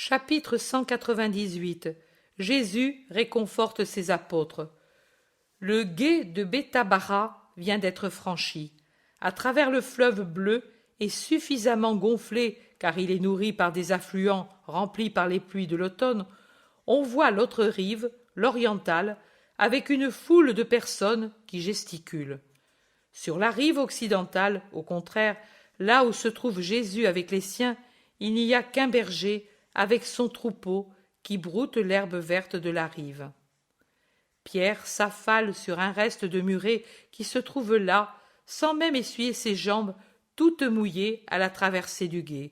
Chapitre 198. Jésus réconforte ses apôtres. Le gué de Bethabara vient d'être franchi. À travers le fleuve bleu et suffisamment gonflé car il est nourri par des affluents remplis par les pluies de l'automne, on voit l'autre rive, l'orientale, avec une foule de personnes qui gesticulent. Sur la rive occidentale, au contraire, là où se trouve Jésus avec les siens, il n'y a qu'un berger avec son troupeau qui broute l'herbe verte de la rive. Pierre s'affale sur un reste de muret qui se trouve là, sans même essuyer ses jambes, toutes mouillées à la traversée du gué.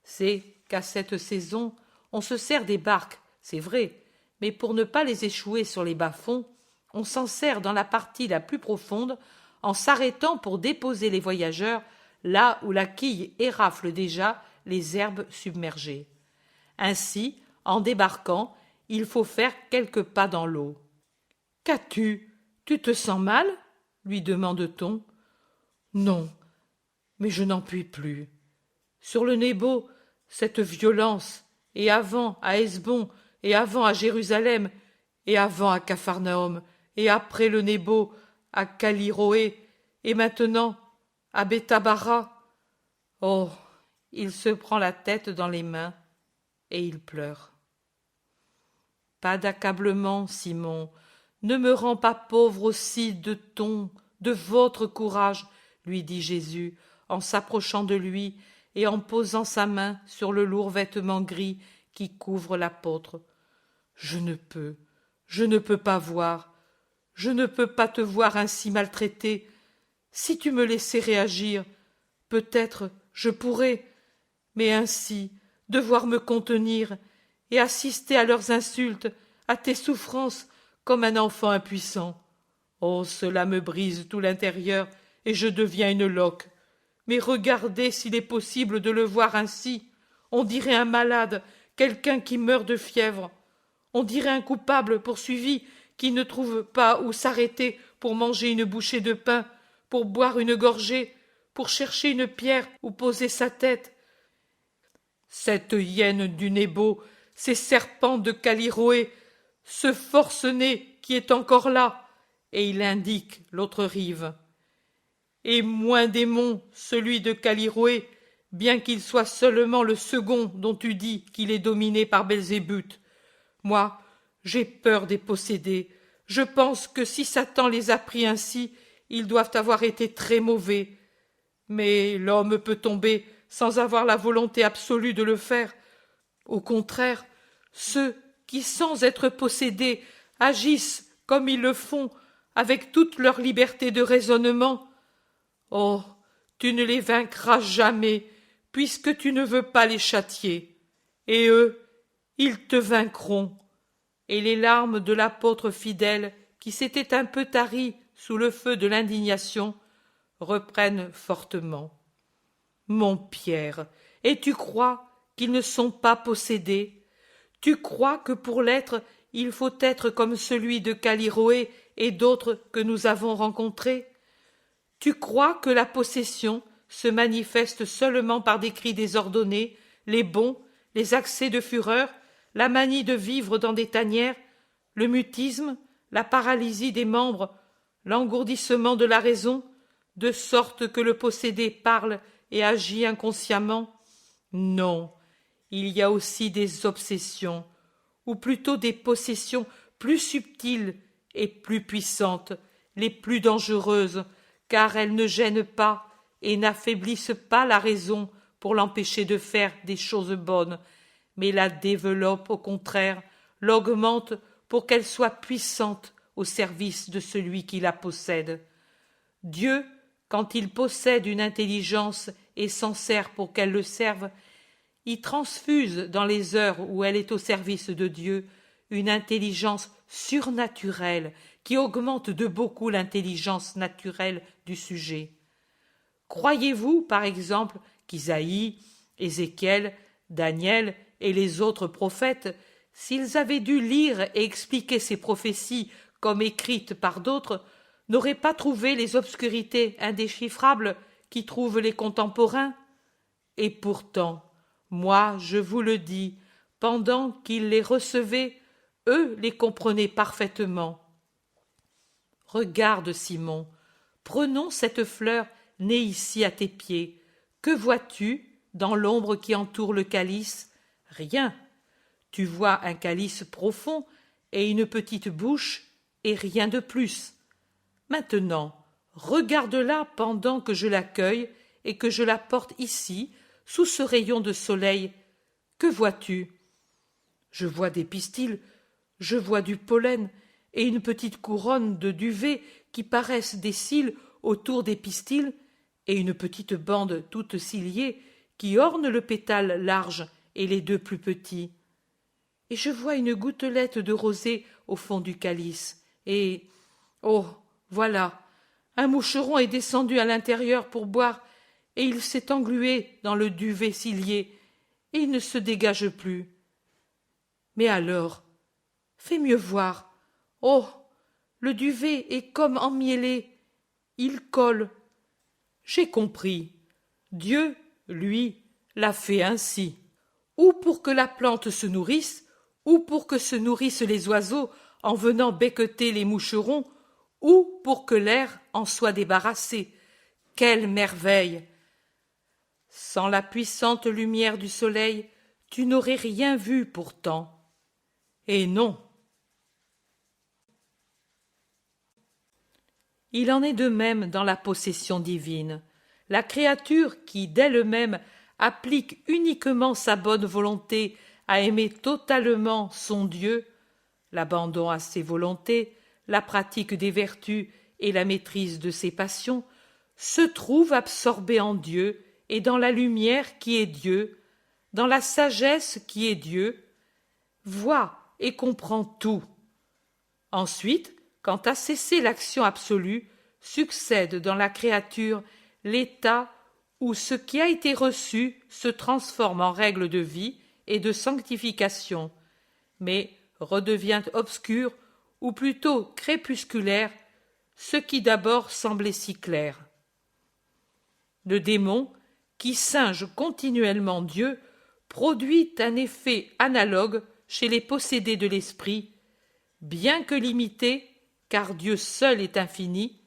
C'est qu'à cette saison, on se sert des barques, c'est vrai, mais pour ne pas les échouer sur les bas-fonds, on s'en sert dans la partie la plus profonde, en s'arrêtant pour déposer les voyageurs là où la quille érafle déjà les herbes submergées. Ainsi, en débarquant, il faut faire quelques pas dans l'eau. « Qu'as-tu ? Tu te sens mal ?» lui demande-t-on. « Non, mais je n'en puis plus. Sur le Nebo, cette violence, et avant à Hesbon, et avant à Jérusalem, et avant à Capharnaüm, et après le Nebo, à Caliroé, et maintenant à Bethabara. Oh, il se prend la tête dans les mains, et il pleure. Pas d'accablement, Simon, ne me rends pas pauvre aussi de votre courage, lui dit Jésus, en s'approchant de lui et en posant sa main sur le lourd vêtement gris qui couvre l'apôtre. Je ne peux pas voir, je ne peux pas te voir ainsi maltraité. Si tu me laissais réagir, peut-être je pourrais, mais ainsi, devoir me contenir et assister à leurs insultes, à tes souffrances, comme un enfant impuissant. Oh, cela me brise tout l'intérieur et je deviens une loque. Mais regardez s'il est possible de le voir ainsi. On dirait un malade, quelqu'un qui meurt de fièvre. On dirait un coupable poursuivi qui ne trouve pas où s'arrêter pour manger une bouchée de pain, pour boire une gorgée, pour chercher une pierre où poser sa tête. Cette hyène du Nebo, ces serpents de Caliroé, ce forcené qui est encore là, et il indique l'autre rive. Et moins démon celui de Caliroé, bien qu'il soit seulement le second dont tu dis qu'il est dominé par Belzébuth. Moi, j'ai peur des possédés. Je pense que si Satan les a pris ainsi, ils doivent avoir été très mauvais. Mais l'homme peut tomber sans avoir la volonté absolue de le faire. Au contraire, ceux qui, sans être possédés, agissent comme ils le font, avec toute leur liberté de raisonnement. Oh, tu ne les vaincras jamais, puisque tu ne veux pas les châtier. Et eux, ils te vaincront. Et les larmes de l'apôtre fidèle, qui s'était un peu tari sous le feu de l'indignation, reprennent fortement. Mon Pierre, et tu crois qu'ils ne sont pas possédés? Tu crois que pour l'être, il faut être comme celui de Caliroé et d'autres que nous avons rencontrés? Tu crois que la possession se manifeste seulement par des cris désordonnés, les bonds, les accès de fureur, la manie de vivre dans des tanières, le mutisme, la paralysie des membres, l'engourdissement de la raison, de sorte que le possédé parle et agit inconsciemment? Non, il y a aussi des obsessions, ou plutôt des possessions plus subtiles et plus puissantes, les plus dangereuses, car elles ne gênent pas et n'affaiblissent pas la raison pour l'empêcher de faire des choses bonnes, mais la développent au contraire, l'augmentent pour qu'elle soit puissante au service de celui qui la possède. Dieu, quand il possède une intelligence et s'en sert pour qu'elle le serve, y transfuse dans les heures où elle est au service de Dieu une intelligence surnaturelle qui augmente de beaucoup l'intelligence naturelle du sujet. Croyez-vous, par exemple, qu'Isaïe, Ézéchiel, Daniel et les autres prophètes, s'ils avaient dû lire et expliquer ces prophéties comme écrites par d'autres, n'auraient pas trouvé les obscurités indéchiffrables qui trouvent les contemporains? Et pourtant, moi, je vous le dis, pendant qu'ils les recevaient, eux les comprenaient parfaitement. Regarde, Simon, prenons cette fleur née ici à tes pieds. Que vois-tu dans l'ombre qui entoure le calice? Rien. Tu vois un calice profond et une petite bouche, et rien de plus. Maintenant, regarde-la pendant que je l'accueille et que je la porte ici, sous ce rayon de soleil. Que vois-tu? Je vois des pistils, je vois du pollen et une petite couronne de duvet qui paraissent des cils autour des pistils, et une petite bande toute ciliée qui orne le pétale large et les deux plus petits. Et je vois une gouttelette de rosée au fond du calice, et oh, voilà, un moucheron est descendu à l'intérieur pour boire, et il s'est englué dans le duvet cilié, et il ne se dégage plus. Mais alors, fais mieux voir. Oh, le duvet est comme emmiellé, il colle. J'ai compris. Dieu, lui, l'a fait ainsi. Ou pour que la plante se nourrisse, ou pour que se nourrissent les oiseaux en venant becqueter les moucherons, ou pour que l'air en soit débarrassé. Quelle merveille! Sans la puissante lumière du soleil, tu n'aurais rien vu pourtant. Et non. Il en est de même dans la possession divine. La créature qui, d'elle-même, applique uniquement sa bonne volonté à aimer totalement son Dieu, l'abandon à ses volontés, la pratique des vertus et la maîtrise de ses passions, se trouve absorbée en Dieu et dans la lumière qui est Dieu, dans la sagesse qui est Dieu, voit et comprend tout. Ensuite, quand a cessé l'action absolue, succède dans la créature l'état où ce qui a été reçu se transforme en règle de vie et de sanctification, mais redevient obscur, ou plutôt crépusculaire, ce qui d'abord semblait si clair. Le démon, qui singe continuellement Dieu, produit un effet analogue chez les possédés de l'esprit, bien que limité, car Dieu seul est infini,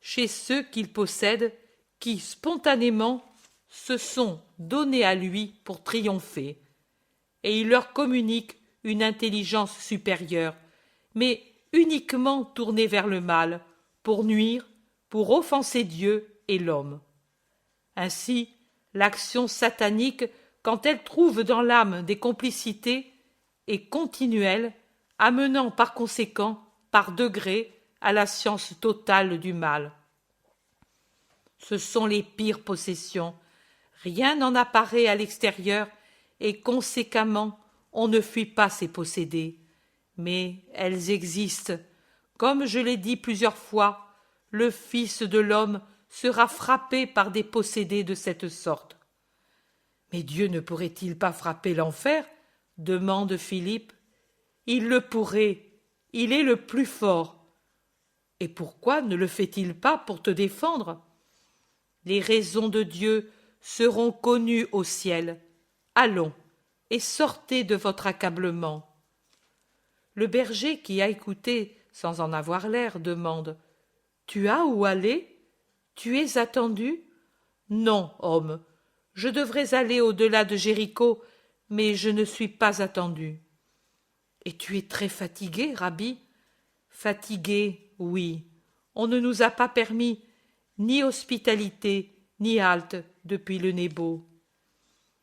chez ceux qu'il possède, qui spontanément se sont donnés à lui pour triompher, et il leur communique une intelligence supérieure, mais uniquement tournée vers le mal, pour nuire, pour offenser Dieu et l'homme. Ainsi, l'action satanique, quand elle trouve dans l'âme des complicités, est continuelle, amenant par conséquent, par degrés, à la science totale du mal. Ce sont les pires possessions. Rien n'en apparaît à l'extérieur, et conséquemment, on ne fuit pas ces possédés. Mais elles existent. Comme je l'ai dit plusieurs fois, le Fils de l'homme sera frappé par des possédés de cette sorte. Mais Dieu ne pourrait-il pas frapper l'enfer? Demande Philippe. Il le pourrait, il est le plus fort. Et pourquoi ne le fait-il pas pour te défendre? Les raisons de Dieu seront connues au ciel. Allons, et sortez de votre accablement. Le berger qui a écouté sans en avoir l'air demande: Tu as où aller? Tu es attendu? Non, homme, je devrais aller au-delà de Jéricho, mais je ne suis pas attendu. Et tu es très fatigué, Rabbi? Fatigué, oui. On ne nous a pas permis ni hospitalité, ni halte depuis le Nebo.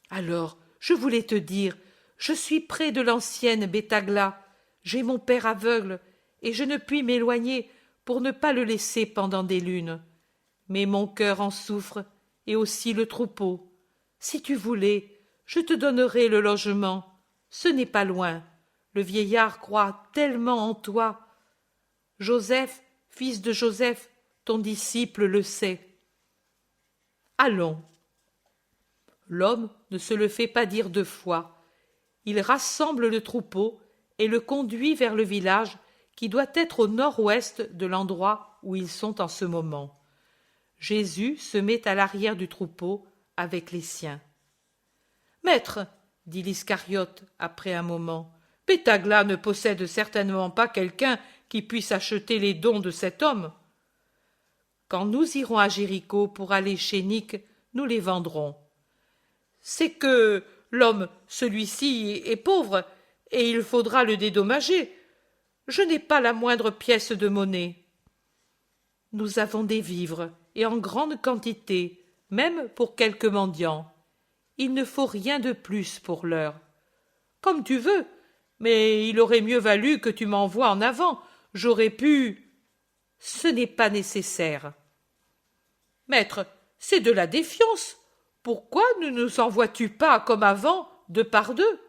Alors, je voulais te dire, je suis près de l'ancienne Béthagla, j'ai mon père aveugle, et je ne puis m'éloigner pour ne pas le laisser pendant des lunes. Mais mon cœur en souffre, et aussi le troupeau. Si tu voulais, je te donnerais le logement. Ce n'est pas loin. Le vieillard croit tellement en toi. Joseph, fils de Joseph, ton disciple le sait. Allons. L'homme ne se le fait pas dire deux fois. Il rassemble le troupeau et le conduit vers le village qui doit être au nord-ouest de l'endroit où ils sont en ce moment. Jésus se met à l'arrière du troupeau avec les siens. « Maître, dit l'Iscariote après un moment. Pétagla ne possède certainement pas quelqu'un qui puisse acheter les dons de cet homme. Quand nous irons à Jéricho pour aller chez Nic, nous les vendrons. C'est que l'homme, celui-ci, est pauvre, et il faudra le dédommager. Je n'ai pas la moindre pièce de monnaie. Nous avons des vivres, et en grande quantité, même pour quelques mendiants. Il ne faut rien de plus pour l'heure. Comme tu veux, mais il aurait mieux valu que tu m'envoies en avant. J'aurais pu... Ce n'est pas nécessaire. Maître, c'est de la défiance. Pourquoi ne nous envoies-tu pas comme avant, deux par deux?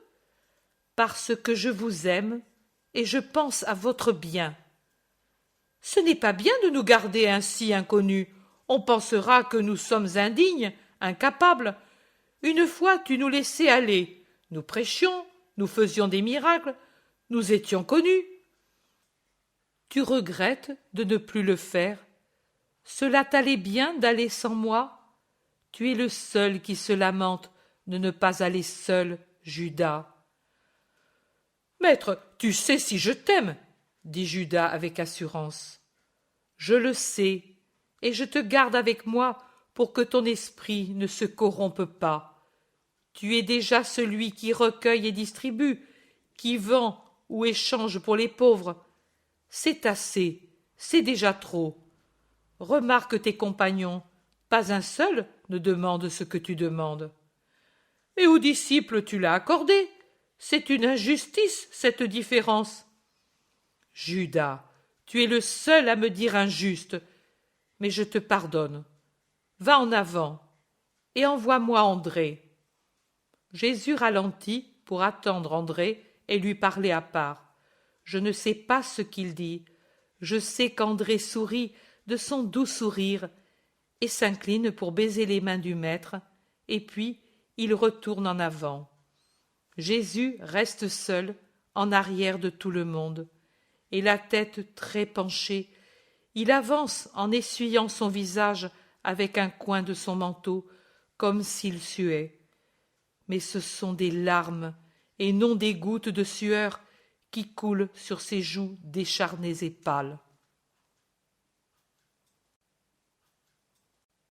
Parce que je vous aime et je pense à votre bien. Ce n'est pas bien de nous garder ainsi inconnus. On pensera que nous sommes indignes, incapables. Une fois tu nous laissais aller. Nous prêchions, nous faisions des miracles, nous étions connus. Tu regrettes de ne plus le faire? Cela t'allait bien d'aller sans moi? Tu es le seul qui se lamente de ne pas aller seul, Judas. Maître, tu sais si je t'aime, dit Judas avec assurance. Je le sais, et je te garde avec moi pour que ton esprit ne se corrompe pas. Tu es déjà celui qui recueille et distribue, qui vend ou échange pour les pauvres. C'est assez, c'est déjà trop. Remarque tes compagnons, pas un seul ne demande ce que tu demandes. Mais aux disciples tu l'as accordé. C'est une injustice, cette différence. Judas, tu es le seul à me dire injuste, mais je te pardonne. Va en avant, et envoie-moi André. Jésus ralentit pour attendre André et lui parler à part. Je ne sais pas ce qu'il dit. Je sais qu'André sourit de son doux sourire et s'incline pour baiser les mains du maître, et puis il retourne en avant. Jésus reste seul, en arrière de tout le monde, et la tête très penchée, il avance en essuyant son visage avec un coin de son manteau, comme s'il suait. Mais ce sont des larmes, et non des gouttes de sueur, qui coulent sur ses joues décharnées et pâles.